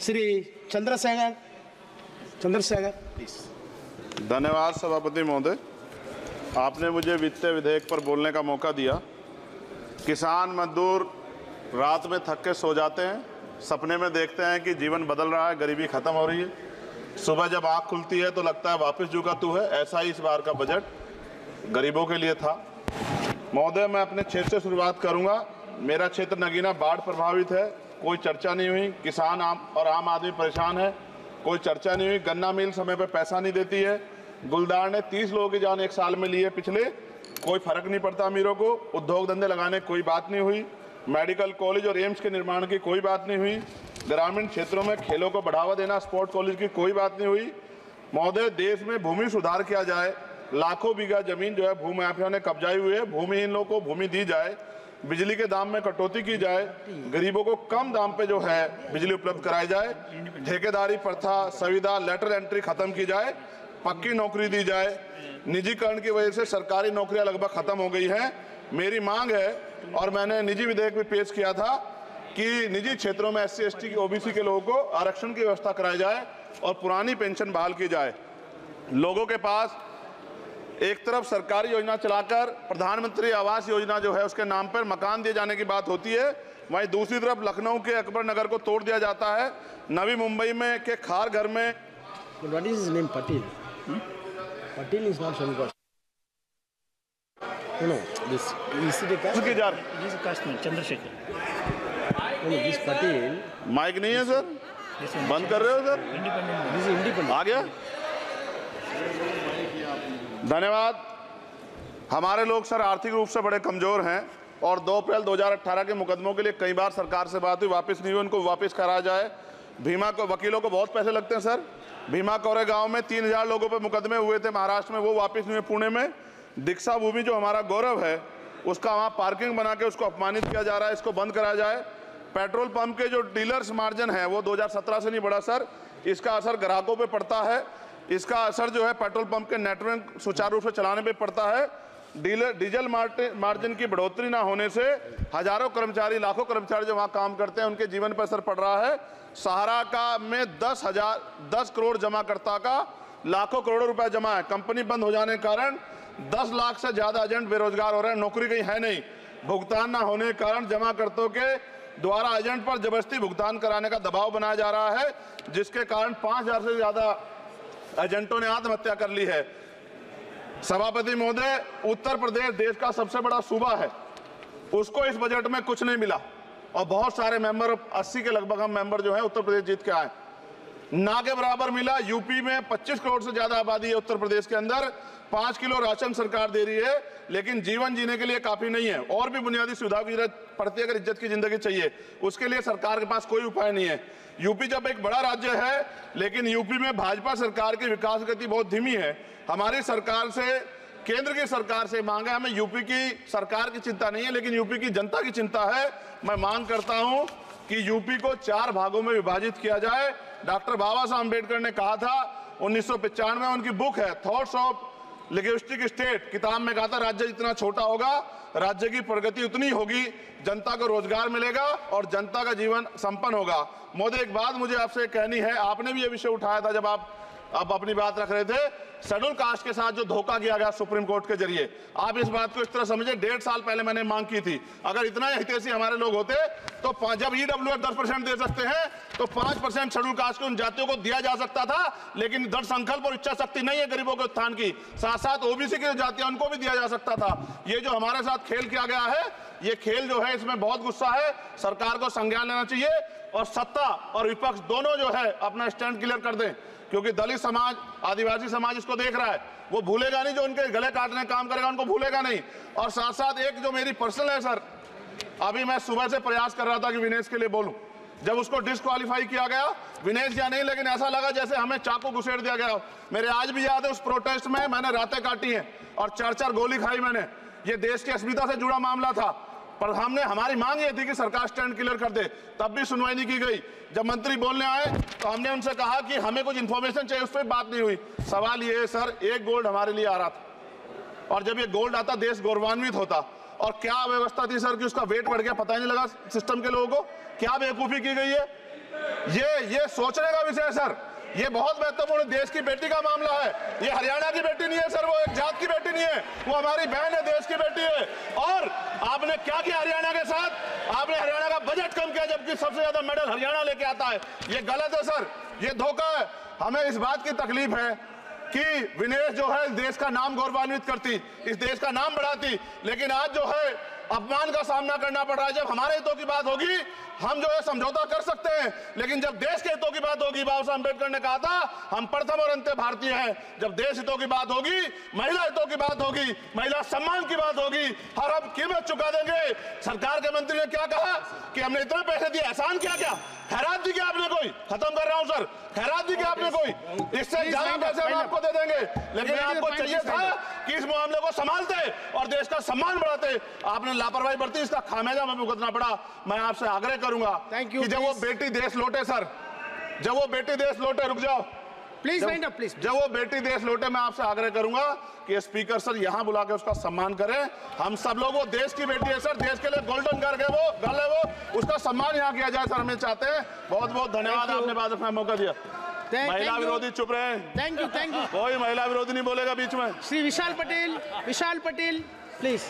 Shri Chandrashekhar please. धन्यवाद सभापति महोदय, आपने मुझे वित्तीय विधेयक पर बोलने का मौका दिया। किसान मजदूर रात में थक के सो जाते हैं, सपने में देखते हैं कि जीवन बदल रहा है, गरीबी खत्म हो रही है। सुबह जब आँख खुलती है तो लगता है वापस झुका तू है। ऐसा ही इस बार का बजट गरीबों के लिए था। महोदय, मैं अपने क्षेत्र से शुरुआत करूंगा। मेरा क्षेत्र नगीना बाढ़ प्रभावित है, कोई चर्चा नहीं हुई। किसान आम आदमी परेशान है, कोई चर्चा नहीं हुई। गन्ना मिल समय पर पैसा नहीं देती है। गुलदार ने 30 लोगों की जान एक साल में ली है पिछले, कोई फर्क नहीं पड़ता अमीरों को। उद्योग धंधे लगाने की कोई बात नहीं हुई। मेडिकल कॉलेज और एम्स के निर्माण की कोई बात नहीं हुई। ग्रामीण क्षेत्रों में खेलों को बढ़ावा देना, स्पोर्ट कॉलेज की कोई बात नहीं हुई। महोदय, देश में भूमि सुधार किया जाए, लाखों बीघा जमीन जो है भूमाफिया ने कब्जाई हुई है, भूमिहीन लोगों को भूमि दी जाए, बिजली के दाम में कटौती की जाए, गरीबों को कम दाम पे जो है बिजली उपलब्ध कराई जाए, ठेकेदारी प्रथा, संविदा, लेटर एंट्री खत्म की जाए, पक्की नौकरी दी जाए। निजीकरण की वजह से सरकारी नौकरियां लगभग खत्म हो गई हैं। मेरी मांग है, और मैंने निजी विधेयक भी पेश किया था, कि निजी क्षेत्रों में SC ST की OBC के लोगों को आरक्षण की व्यवस्था कराई जाए और पुरानी पेंशन बहाल की जाए। लोगों के पास एक तरफ सरकारी योजना चलाकर प्रधानमंत्री आवास योजना जो है उसके नाम पर मकान दिए जाने की बात होती है, वहीं दूसरी तरफ लखनऊ के अकबर नगर को तोड़ दिया जाता है। नवी मुंबई में के खार घर में What is his name? Patil. Patil is not Shankar. No, this is the caste. उसकी जा This is caste man, Chandrasekhar. No, this Patil. Mike नहीं है सर, बंद कर रहे हो sir? Independent. This is independent. आ गया। धन्यवाद। हमारे लोग सर आर्थिक रूप से बड़े कमजोर हैं और 2 अप्रैल 2018 के मुकदमों के लिए कई बार सरकार से बात हुई, वापस नहीं हुई। उनको वापस कराया जाए। भीमा को वकीलों को बहुत पैसे लगते हैं सर। भीमा कोरे गांव में 3000 लोगों पर मुकदमे हुए थे महाराष्ट्र में, वो वापस नहीं हुए। पुणे में दीक्षा भूमि जो हमारा गौरव है, उसका वहाँ पार्किंग बना के उसको अपमानित किया जा रहा है, इसको बंद कराया जाए। पेट्रोल पंप के जो डीलर्स मार्जिन है वो 2017 से नहीं बढ़ा सर, इसका असर ग्राहकों पे पड़ता है। इसका असर जो है पेट्रोल पंप के नेटवर्क सुचारू रूप से चलाने पे पड़ता है। डीजल मार्जिन की बढ़ोतरी ना होने से हजारों कर्मचारी, लाखों कर्मचारी जो वहाँ काम करते हैं उनके जीवन पर असर पड़ रहा है। सहारा का में 10 करोड़ जमाकर्ता का लाखों करोड़ों रुपए जमा है। कंपनी बंद हो जाने के कारण 10 लाख से ज्यादा एजेंट बेरोजगार हो रहे हैं, नौकरी कहीं है नहीं। भुगतान ना होने के कारण जमाकर्ताओं के द्वारा एजेंट पर जबरदस्ती भुगतान कराने का दबाव बनाया जा रहा है, जिसके कारण 5000 से ज्यादा एजेंटों ने आत्महत्या कर ली है। सभापति महोदय, उत्तर प्रदेश देश का सबसे बड़ा सूबा है, उसको इस बजट में कुछ नहीं मिला और बहुत सारे मेंबर, 80 के लगभग हम मेंबर जो है उत्तर प्रदेश जीत के आए, ना के बराबर मिला। यूपी में 25 करोड़ से ज्यादा आबादी है उत्तर प्रदेश के अंदर, 5 किलो राशन सरकार दे रही है, लेकिन जीवन जीने के लिए काफी नहीं है। और भी बुनियादी सुविधाओं की जरूरत पड़ती है। अगर इज्जत की जिंदगी चाहिए, उसके लिए सरकार के पास कोई उपाय नहीं है। यूपी जब एक बड़ा राज्य है, लेकिन यूपी में भाजपा सरकार की विकास गति बहुत धीमी है। हमारी सरकार से, केंद्र की सरकार से मांग है, हमें यूपी की सरकार की चिंता नहीं है, लेकिन यूपी की जनता की चिंता है। मैं मांग करता हूं कि यूपी को 4 भागों में विभाजित किया जाए। डॉक्टर बाबा साहब अम्बेडकर ने कहा था 1995 में, उनकी बुक है थॉट्स ऑफ लिंग्विस्टिक स्टेट, किताब में कहा था राज्य जितना छोटा होगा राज्य की प्रगति उतनी होगी, जनता को रोजगार मिलेगा और जनता का जीवन संपन्न होगा। मोदी, एक बात मुझे आपसे कहनी है, आपने भी ये विषय उठाया था जब आप अपनी बात रख रहे थे, शेड्यूल कास्ट के साथ जो धोखा किया गया सुप्रीम कोर्ट के जरिए, आप इस बात को इस तरह समझे, 1.5 साल पहले मैंने मांग की थी, अगर इतना हितैषी हमारे लोग होते तो जब EWF 10% दे सकते हैं तो 5% शेड्यूल कास्ट के उन जातियों को दिया जा सकता था, लेकिन दृढ़ संकल्प और इच्छा शक्ति नहीं है गरीबों के उत्थान की। साथ साथ OBC की जातियां उनको भी दिया जा सकता था। ये जो हमारे साथ खेल किया गया है, ये खेल जो है इसमें बहुत गुस्सा है, सरकार को संज्ञान लेना चाहिए और सत्ता और विपक्ष दोनों जो है अपना स्टैंड क्लियर कर दें, क्योंकि दलित समाज, आदिवासी समाज इसको देख रहा है, वो भूलेगा नहीं। जो उनके गले काटने का काम करेगा उनको भूलेगा नहीं। और साथ साथ एक जो मेरी पर्सनल है सर, अभी मैं सुबह से प्रयास कर रहा था कि विनेश के लिए बोलूं, जब उसको डिस्क्वालीफाई किया गया, विनेश या नहीं, लेकिन ऐसा लगा जैसे हमें चाकू घुसेड़ दिया गया। मेरे आज भी याद है उस प्रोटेस्ट में मैंने रातें काटी हैं और 4-4 गोली खाई मैंने। ये देश की अस्मिता से जुड़ा मामला था, पर हमारी मांग ये थी कि सरकार स्टैंड क्लियर कर दे, तब भी सुनवाई नहीं की गई। जब मंत्री बोलने आए तो हमने उनसे कहा कि हमें कुछ इंफॉर्मेशन चाहिए, उस पर बात नहीं हुई। सवाल ये है सर, 1 गोल्ड हमारे लिए आ रहा था और जब ये गोल्ड आता देश गौरवान्वित होता, और क्या व्यवस्था थी सर कि उसका वेट बढ़ गया, पता ही नहीं लगा सिस्टम के लोगों को। क्या बेवकूफी की गई है, ये सोचने का विषय है सर। ये बहुत महत्वपूर्ण देश की बेटी का मामला है। ये हरियाणा की बेटी नहीं है सर, वो एक जात की बेटी नहीं है, वो हमारी बहन है, देश की बेटी है। और आपने क्या किया हरियाणा के साथ? आपने हरियाणा का बजट कम किया, जबकि सबसे ज्यादा मेडल हरियाणा लेके आता है। ये गलत है सर, ये धोखा है। हमें इस बात की तकलीफ है कि विनेश जो है देश का नाम गौरवान्वित करती, इस देश का नाम बढ़ाती, लेकिन आज जो है अपमान का सामना करना पड़ रहा है। जब हमारे हितों की बात होगी हम जो है समझौता कर सकते हैं, लेकिन जब देश के हितों की बात होगी, बाबा साहब अम्बेडकर ने कहा था हम प्रथम और अंत्य भारतीय हैं। जब देश हितों की बात होगी, महिला हितों की बात होगी, महिला सम्मान की बात होगी, और हम कीमत चुका देंगे। सरकार के मंत्री ने क्या कहा कि हमने इतने पैसे दिए, एहसान किया क्या? खैरात दी क्या आपने कोई? खत्म कर रहा हूं सर, खैरात दी क्या आपने कोई? इससे ज्यादा पैसे हम आपको दे देंगे, लेकिन आपको चाहिए था कि इस मामले को संभालते और देश का सम्मान बढ़ाते। आपने लापरवाही बरती, इसका खामियाजा हमें भुगतना पड़ा। मैं आपसे आग्रह करूंगा कि जब वो बेटी देश लौटे सर, जब वो बेटी देश लौटे, रुक जाओ प्लीज वाइंड अप प्लीज। जब वो बेटी देश लौटे, मैं आपसे आग्रह करूंगा कि स्पीकर सर यहां बुला के उसका सम्मान करें। हम सब लोग, वो देश की बेटी है सर, देश के लिए गोल्डन गर्ल है वो, उसका सम्मान यहां किया जाए सर, हमें चाहते हैं। बहुत बहुत धन्यवाद, आपने बात रखने का मौका दिया। महिला विरोधी चुप रहे। Thank you. कोई महिला विरोधी नहीं बोलेगा बीच में। श्री विशाल पटेल प्लीज।